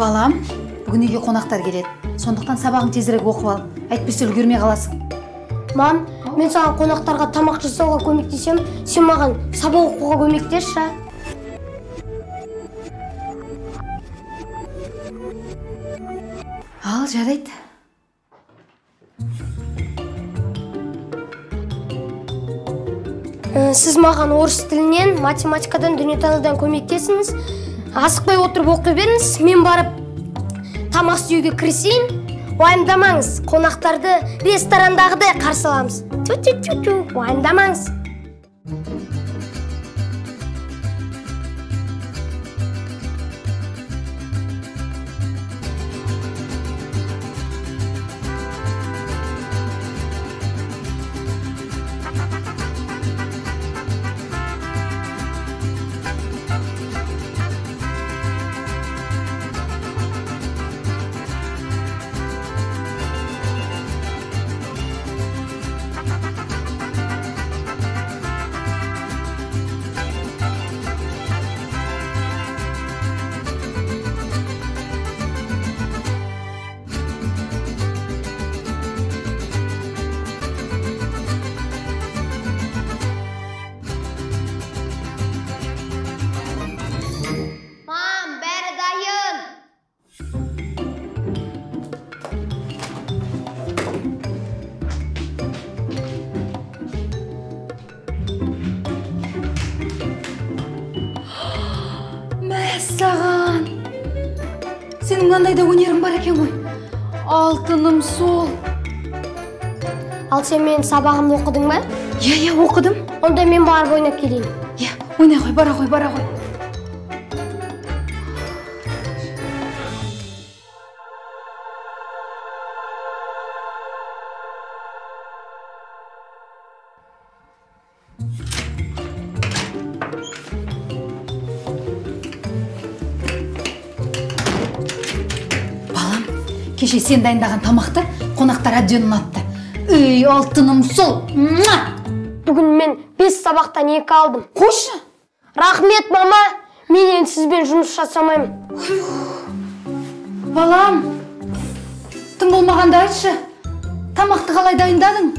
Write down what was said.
Балам, бүгін үйге қонақтар келеді. Сондықтан сабағын тезірек оқып ал. Әйтпесе үлгермей қаласың. Мам, мен саған қонақтарға тамақ жасауға көмектесем, сен маған сабақ оқуға көмектесші. Ал, жарайды. Сіз маған орыс тілінен, математикадан, дүниетанудан көмектесіңіз. Асықпай отырып оқи беріңіз, мен барып тамақ істеуге кірісейін. Уайымдамаңыз, қонақтарды ресторандағыдай қарсы аламыз. Ту-ту-ту-ту, уайымдамаңыз. Мәссаған! Сенің мынандай да өнерің бар екен ғой. Алтыным сол. Ал сен мен сабағымды оқыдың ба? Иә, оқыдым. Онда мен барып ойнап келейін. Иә, ойнай ғой, бара ғой. Балам, кеше сен дайындаған тамақты қонақтар әбден ұнатты. Ей, алтыным сол. Бүгін мен 5 сабақтан 2 алдым. Қойшы. Рахмет, мама. Мен енді сізбен жұмыс жасамаймын. Балам, тым болмағанда айтшы. Тамақты қалай дайындадың?